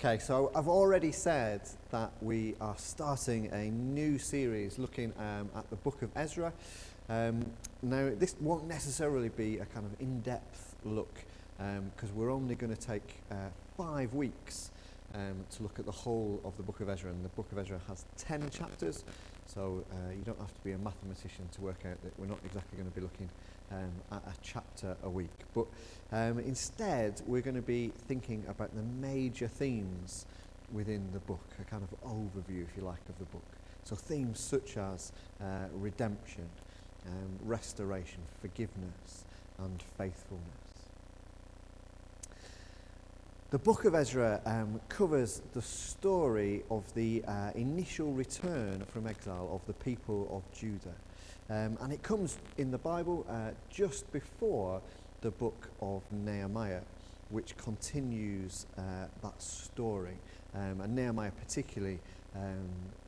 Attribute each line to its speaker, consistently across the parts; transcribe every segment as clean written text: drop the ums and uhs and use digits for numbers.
Speaker 1: Okay, so I've already said that we are starting a new series looking at the book of Ezra. Now, this won't necessarily be a kind of in-depth look because we're only going to take 5 weeks to look at the whole of the book of Ezra. And the book of Ezra has 10 chapters, so you don't have to be a mathematician to work out that we're not exactly going to be looking at a chapter a week. But instead, we're going to be thinking about the major themes within the book, a kind of overview, if you like, of the book. So themes such as redemption, restoration, forgiveness, and faithfulness. The book of Ezra covers the story of the initial return from exile of the people of Judah. And it comes in the Bible just before the book of Nehemiah, which continues that story. And Nehemiah particularly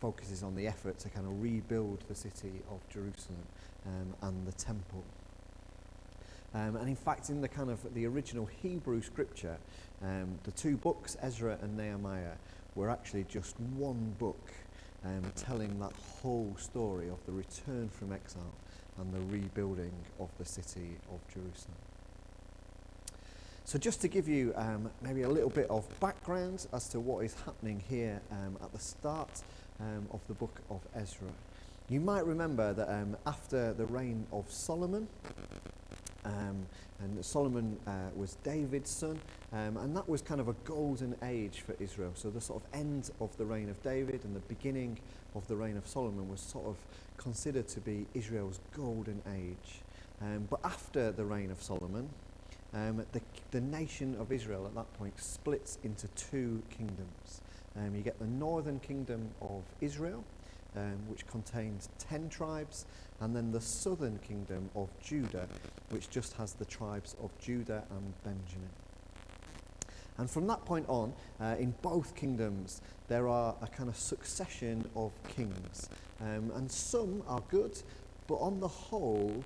Speaker 1: focuses on the effort to kind of rebuild the city of Jerusalem and the temple. And in fact, in the kind of the original Hebrew scripture, the 2 books, Ezra and Nehemiah, were actually just one book telling that whole story of the return from exile and the rebuilding of the city of Jerusalem. So just to give you maybe a little bit of background as to what is happening here at the start of the book of Ezra. You might remember that after the reign of Solomon, and Solomon was David's son, and that was kind of a golden age for Israel. So the sort of end of the reign of David and the beginning of the reign of Solomon was sort of considered to be Israel's golden age. But after the reign of Solomon, the nation of Israel at that point splits into 2 kingdoms. You get the northern kingdom of Israel, which contains 10 tribes, and then the southern kingdom of Judah, which just has the tribes of Judah and Benjamin. And from that point on, in both kingdoms, there are a kind of succession of kings. And some are good, but on the whole,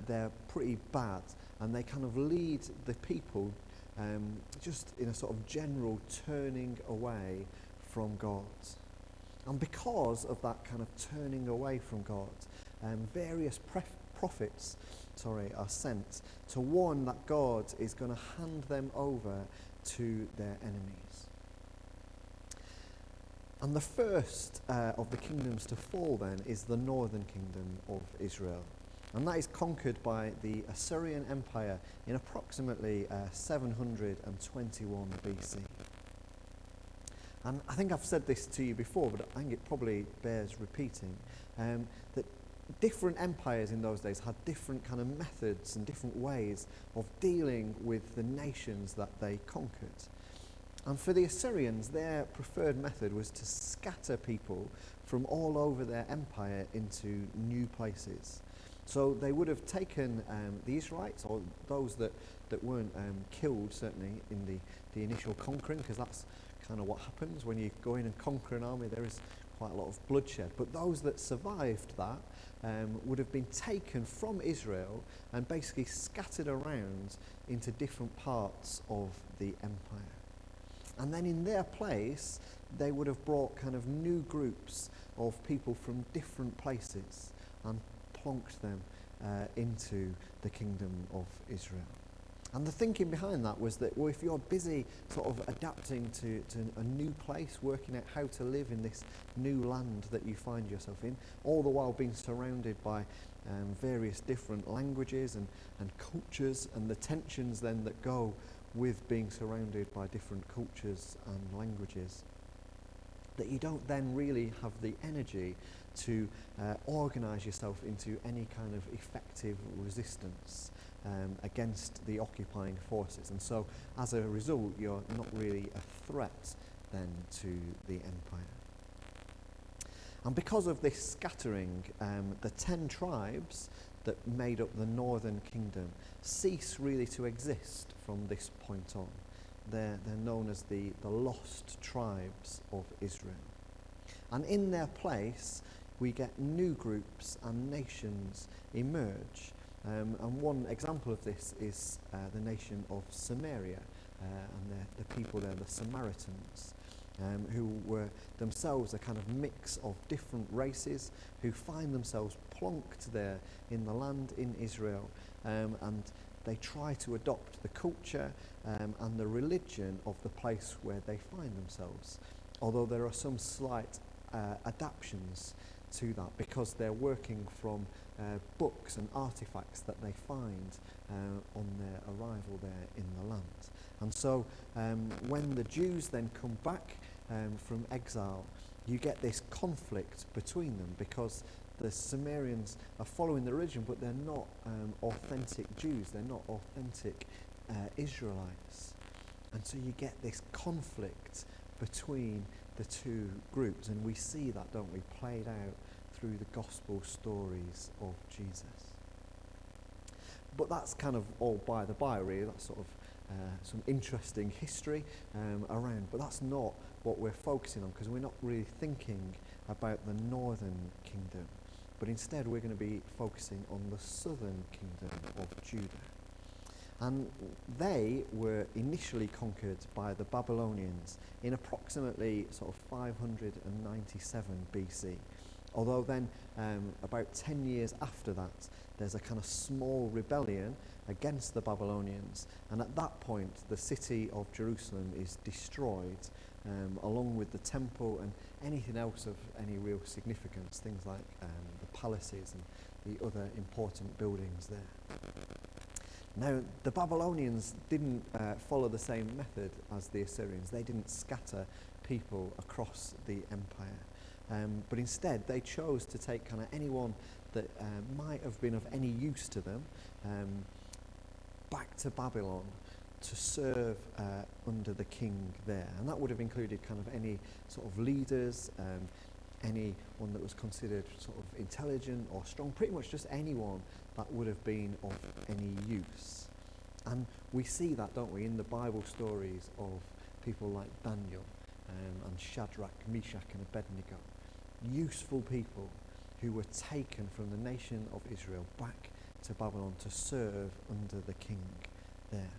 Speaker 1: they're pretty bad. And they kind of lead the people just in a sort of general turning away from God. And because of that kind of turning away from God, various prophets are sent to warn that God is going to hand them over to their enemies. And the first of the kingdoms to fall then is the northern kingdom of Israel. And that is conquered by the Assyrian Empire in approximately 721 BC. And I think I've said this to you before, but I think it probably bears repeating, that different empires in those days had different kind of methods and different ways of dealing with the nations that they conquered. And for the Assyrians, their preferred method was to scatter people from all over their empire into new places. So they would have taken the Israelites, or those that weren't killed, certainly, in the initial conquering, because that's kind of what happens when you go in and conquer an army. There is quite a lot of bloodshed. But those that survived that would have been taken from Israel and basically scattered around into different parts of the empire. And then in their place, they would have brought kind of new groups of people from different places and plonked them into the kingdom of Israel. And the thinking behind that was that, well, if you're busy sort of adapting to a new place, working out how to live in this new land that you find yourself in, all the while being surrounded by various different languages and cultures, and the tensions then that go with being surrounded by different cultures and languages, that you don't then really have the energy to organise yourself into any kind of effective resistance against the occupying forces. And so, as a result, you're not really a threat then to the empire. And because of this scattering, the 10 tribes that made up the northern kingdom cease really to exist from this point on. They're known as the lost tribes of Israel. And in their place, we get new groups and nations emerge. And one example of this is the nation of Samaria, and the people there, the Samaritans, who were themselves a kind of mix of different races who find themselves plonked there in the land in Israel, and they try to adopt the culture and the religion of the place where they find themselves, although there are some slight adaptations to that because they're working from books and artifacts that they find on their arrival there in the land. And so when the Jews then come back from exile, you get this conflict between them because the Samaritans are following the religion, but they're not authentic Jews, they're not authentic Israelites. And so you get this conflict between the two groups, and we see that, don't we, played out through the gospel stories of Jesus. But that's kind of all by the by, really. That's sort of some interesting history around, but that's not what we're focusing on, because we're not really thinking about the northern kingdom, but instead we're going to be focusing on the southern kingdom of Judah. And they were initially conquered by the Babylonians in approximately sort of 597 BC. Although then, about 10 years after that, there's a kind of small rebellion against the Babylonians, and at that point the city of Jerusalem is destroyed, along with the temple and anything else of any real significance, things like the palaces and the other important buildings there. Now, the Babylonians didn't follow the same method as the Assyrians. They didn't scatter people across the empire. But instead, they chose to take kind of anyone that might have been of any use to them back to Babylon to serve under the king there. And that would have included kind of any sort of leaders, anyone that was considered sort of intelligent or strong, pretty much just anyone that would have been of any use. And we see that, don't we, in the Bible stories of people like Daniel and Shadrach, Meshach and Abednego. Useful people who were taken from the nation of Israel back to Babylon to serve under the king there.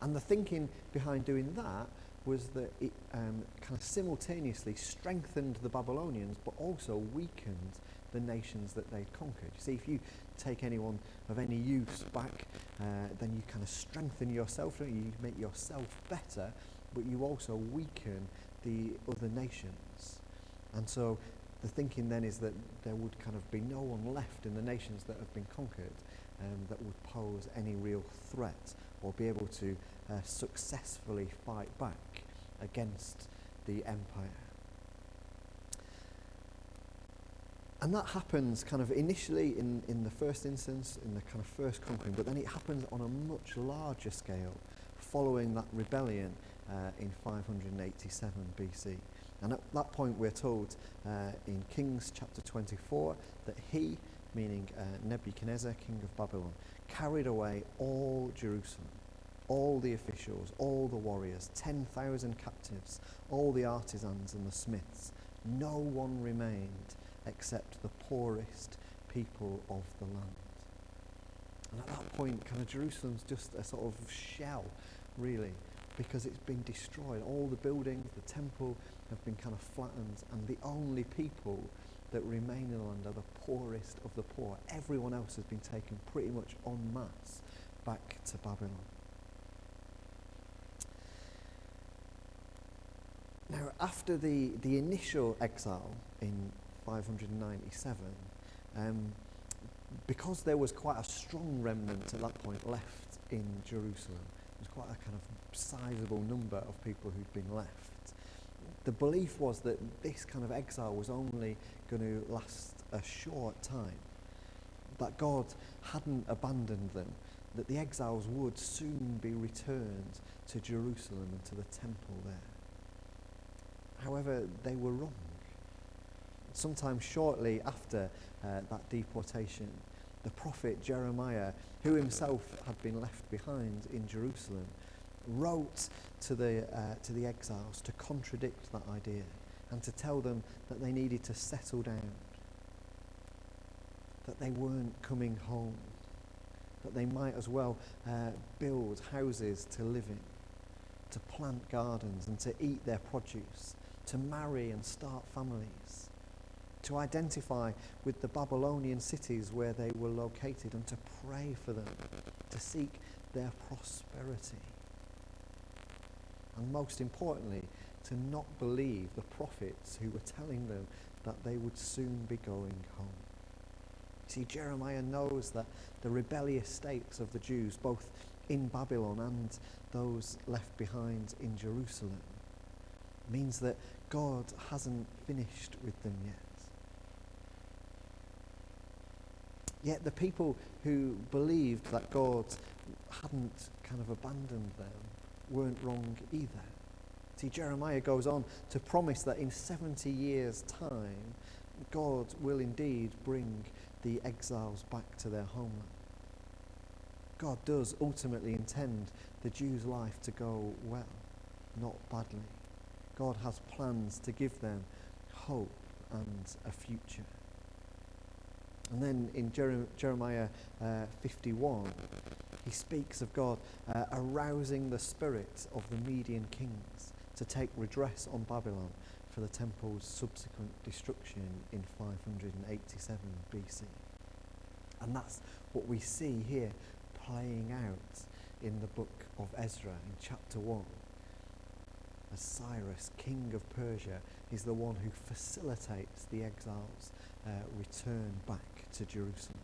Speaker 1: And the thinking behind doing that was that it kind of simultaneously strengthened the Babylonians, but also weakened the nations that they'd conquered. You see, if you take anyone of any use back, then you kind of strengthen yourself, don't you? You make yourself better, but you also weaken the other nations. And so the thinking then is that there would kind of be no one left in the nations that have been conquered that would pose any real threat or be able to successfully fight back against the empire. And that happens kind of initially in the first instance, in the kind of first conquering, but then it happens on a much larger scale following that rebellion in 587 BC. And at that point we're told in Kings chapter 24 that he, meaning Nebuchadnezzar, king of Babylon, carried away all Jerusalem, all the officials, all the warriors, 10,000 captives, all the artisans and the smiths. No one remained except the poorest people of the land. And at that point, kind of Jerusalem's just a sort of shell, really, because it's been destroyed. All the buildings, the temple have been kind of flattened, and the only people that remain in the land are the poorest of the poor. Everyone else has been taken pretty much en masse back to Babylon. Now, after the initial exile in 597, because there was quite a strong remnant at that point left in Jerusalem, there was quite a kind of sizable number of people who'd been left. The belief was that this kind of exile was only going to last a short time, that God hadn't abandoned them, that the exiles would soon be returned to Jerusalem and to the temple there. However, they were wrong. Sometime shortly after that deportation, the prophet Jeremiah, who himself had been left behind in Jerusalem, wrote to the exiles to contradict that idea and to tell them that they needed to settle down, that they weren't coming home, that they might as well build houses to live in, to plant gardens and to eat their produce, to marry and start families, to identify with the Babylonian cities where they were located and to pray for them, to seek their prosperity. And most importantly, to not believe the prophets who were telling them that they would soon be going home. See, Jeremiah knows that the rebellious states of the Jews, both in Babylon and those left behind in Jerusalem, means that God hasn't finished with them yet. Yet the people who believed that God hadn't kind of abandoned them weren't wrong either. See, Jeremiah goes on to promise that in 70 years' time, God will indeed bring the exiles back to their homeland. God does ultimately intend the Jews' life to go well, not badly. God has plans to give them hope and a future. And then in Jeremiah 51, he speaks of God arousing the spirit of the Median kings to take redress on Babylon for the temple's subsequent destruction in 587 BC. And that's what we see here playing out in the book of Ezra in chapter 1. As Cyrus, king of Persia, is the one who facilitates the exiles' return back to Jerusalem.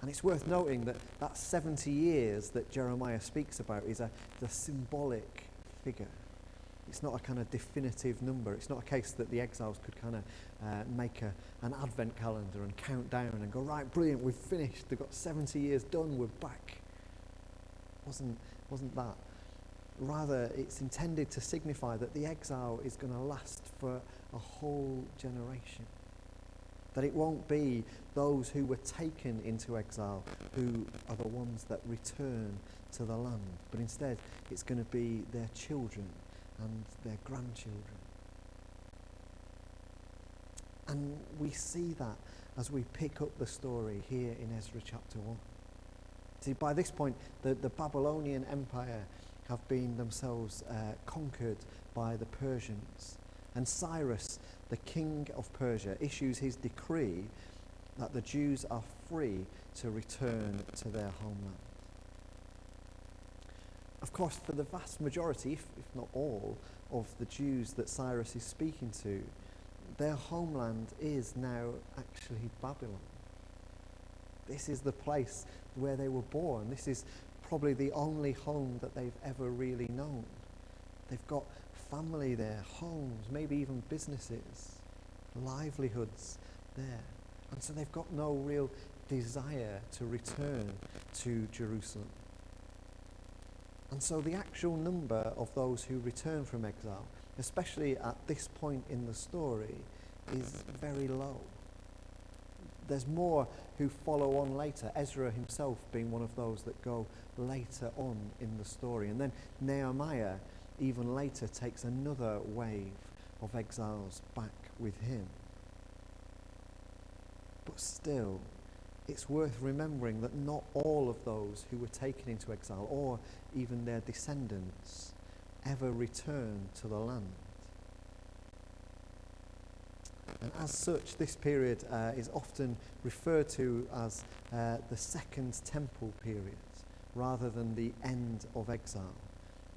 Speaker 1: And it's worth noting that that 70 years that Jeremiah speaks about is the symbolic figure. It's not a kind of definitive number. It's not a case that the exiles could kind of make an advent calendar and count down and go, right, brilliant, we've finished. They've got 70 years done, we're back. Wasn't that. Rather, it's intended to signify that the exile is going to last for a whole generation. That it won't be those who were taken into exile who are the ones that return to the land, but instead it's going to be their children and their grandchildren. And we see that as we pick up the story here in Ezra chapter 1. See, by this point, the Babylonian Empire have been themselves conquered by the Persians. And Cyrus, the king of Persia, issues his decree that the Jews are free to return to their homeland. Of course, for the vast majority, if not all, of the Jews that Cyrus is speaking to, their homeland is now actually Babylon. This is the place where they were born. This is probably the only home that they've ever really known. They've got family there, homes, maybe even businesses, livelihoods there. And so they've got no real desire to return to Jerusalem. And so the actual number of those who return from exile, especially at this point in the story, is very low. There's more who follow on later, Ezra himself being one of those that go later on in the story. And then Nehemiah, even later, takes another wave of exiles back with him. But still, it's worth remembering that not all of those who were taken into exile, or even their descendants, ever returned to the land. And as such, this period is often referred to as the Second Temple period, rather than the end of exile.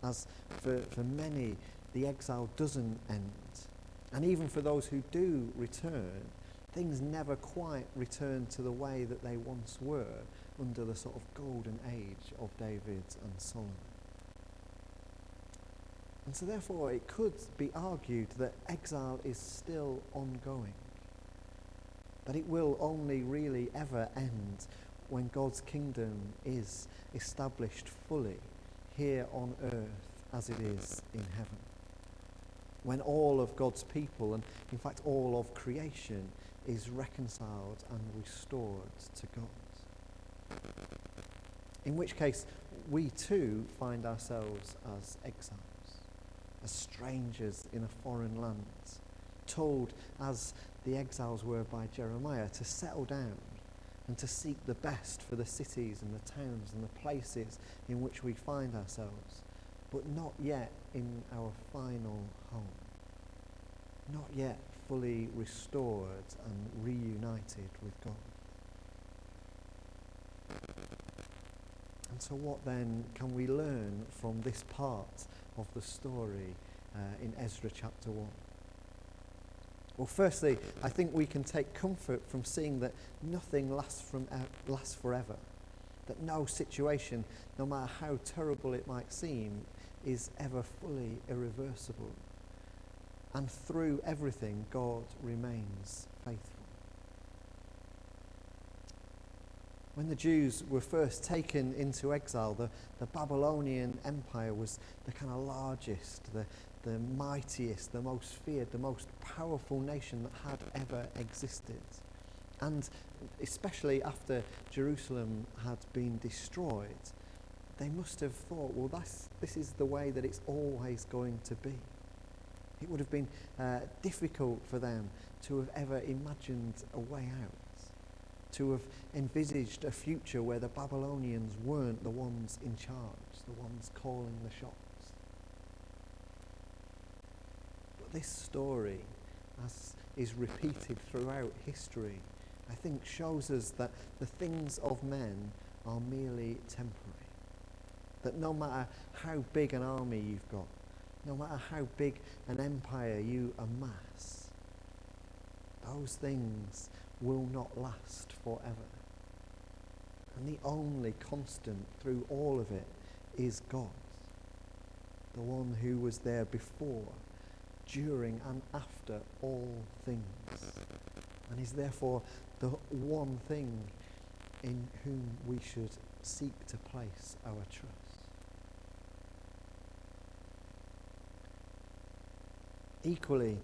Speaker 1: As for many, the exile doesn't end. And even for those who do return, things never quite return to the way that they once were under the sort of golden age of David and Solomon. And so therefore it could be argued that exile is still ongoing, that it will only really ever end when God's kingdom is established fully here on earth as it is in heaven. When all of God's people, and in fact all of creation, is reconciled and restored to God. In which case, we too find ourselves as exiles, as strangers in a foreign land, told, as the exiles were by Jeremiah, to settle down and to seek the best for the cities and the towns and the places in which we find ourselves, but not yet in our final home, not yet fully restored and reunited with God. And so what then can we learn from this part of the story in Ezra chapter 1? Well, firstly, I think we can take comfort from seeing that nothing lasts forever, that no situation, no matter how terrible it might seem, is ever fully irreversible. And through everything, God remains faithful. When the Jews were first taken into exile, the Babylonian Empire was the kind of largest, the mightiest, the most feared, the most powerful nation that had ever existed. And especially after Jerusalem had been destroyed, they must have thought, well, this is the way that it's always going to be. It would have been difficult for them to have ever imagined a way out, to have envisaged a future where the Babylonians weren't the ones in charge, the ones calling the shots. But this story, as is repeated throughout history, I think shows us that the things of men are merely temporary. That no matter how big an army you've got, no matter how big an empire you amass, those things will not last forever. And the only constant through all of it is God, the one who was there before, during and after all things, and is therefore the one thing in whom we should seek to place our trust. Equally,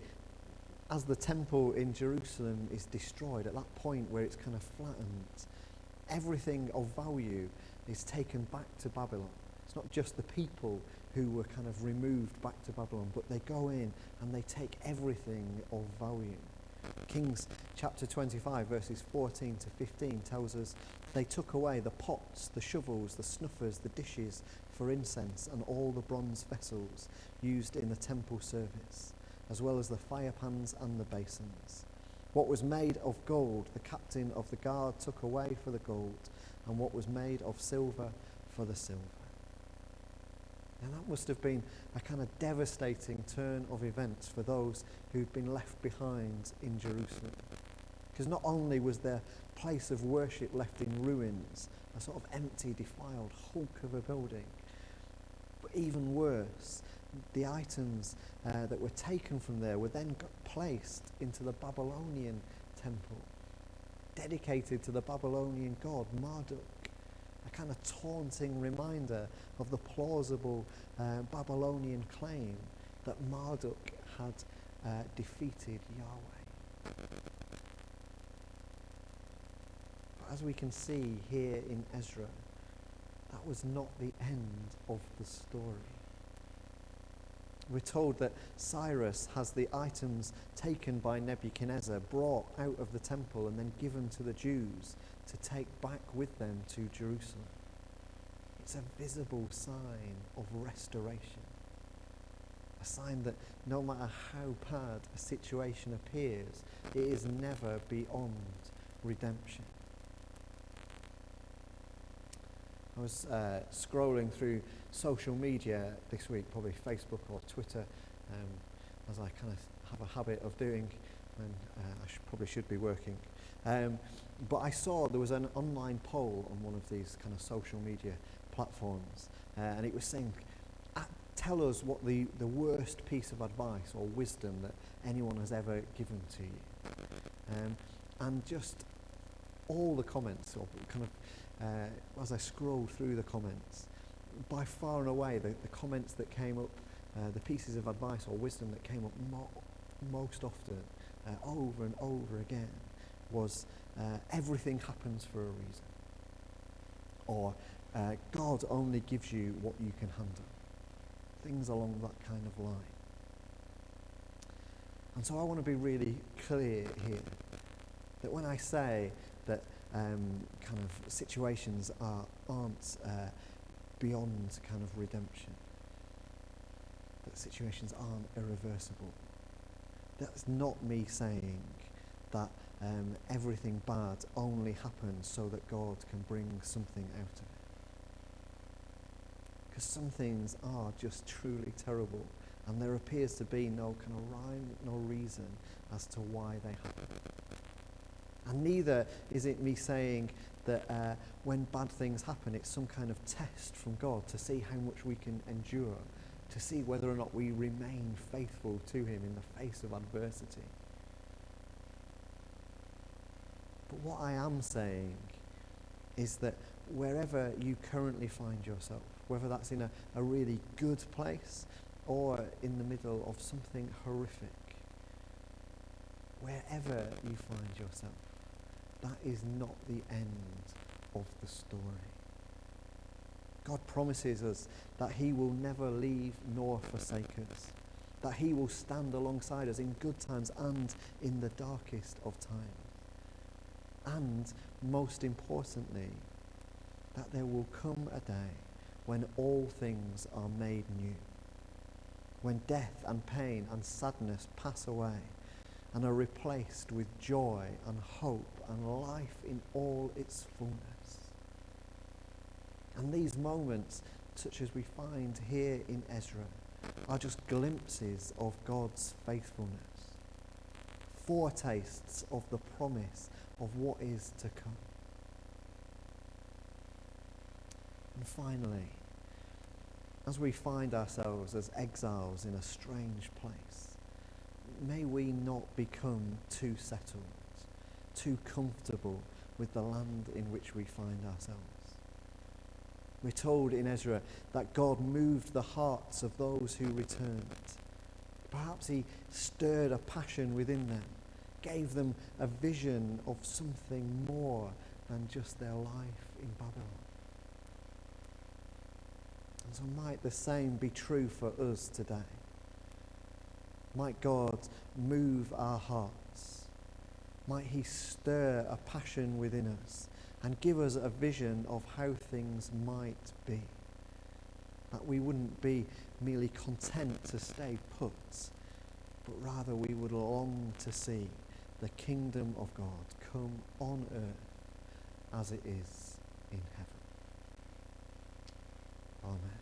Speaker 1: as the temple in Jerusalem is destroyed, at that point where it's kind of flattened, everything of value is taken back to Babylon. It's not just the people who were kind of removed back to Babylon, but they go in and they take everything of value. Kings chapter 25 verses 14 to 15 tells us they took away the pots, the shovels, the snuffers, the dishes for incense, and all the bronze vessels used in the temple service, as well as the fire pans and the basins. What was made of gold, the captain of the guard took away for the gold, and what was made of silver for the silver. And that must have been a kind of devastating turn of events for those who'd been left behind in Jerusalem. Because not only was their place of worship left in ruins, a sort of empty, defiled hulk of a building, but even worse, the items that were taken from there were then placed into the Babylonian temple, dedicated to the Babylonian god Marduk, a kind of taunting reminder of the plausible Babylonian claim that Marduk had defeated Yahweh. But as we can see here in Ezra, that was not the end of the story. We're told that Cyrus has the items taken by Nebuchadnezzar brought out of the temple and then given to the Jews to take back with them to Jerusalem. It's a visible sign of restoration. A sign that no matter how bad a situation appears, it is never beyond redemption. I was scrolling through social media this week, probably Facebook or Twitter, as I kind of have a habit of doing when I probably should be working. But I saw there was an online poll on one of these kind of social media platforms, and it was saying, tell us what the worst piece of advice or wisdom that anyone has ever given to you. And just all the comments, or kind of as I scroll through the comments, by far and away the comments that came up, the pieces of advice or wisdom that came up most often, over and over again, was everything happens for a reason, or God only gives you what you can handle. Things along that kind of line. And so I want to be really clear here that when I say that kind of situations aren't beyond kind of redemption, that situations aren't irreversible. That's not me saying that everything bad only happens so that God can bring something out of it. Because some things are just truly terrible, and there appears to be no kind of rhyme, no reason as to why they happen. And neither is it me saying that when bad things happen, it's some kind of test from God to see how much we can endure, to see whether or not we remain faithful to him in the face of adversity. But what I am saying is that wherever you currently find yourself, whether that's in a really good place or in the middle of something horrific, wherever you find yourself, that is not the end of the story. God promises us that he will never leave nor forsake us, that he will stand alongside us in good times and in the darkest of times. And most importantly, that there will come a day when all things are made new, when death and pain and sadness pass away and are replaced with joy and hope and life in all its fullness. And these moments, such as we find here in Ezra, are just glimpses of God's faithfulness, foretastes of the promise of what is to come. And finally, as we find ourselves as exiles in a strange place, may we not become too settled, too comfortable with the land in which we find ourselves. We're told in Ezra that God moved the hearts of those who returned. Perhaps he stirred a passion within them, gave them a vision of something more than just their life in Babylon. And so might the same be true for us today. Might God move our hearts. Might he stir a passion within us and give us a vision of how things might be. That we wouldn't be merely content to stay put, but rather we would long to see the kingdom of God come on earth as it is in heaven. Amen.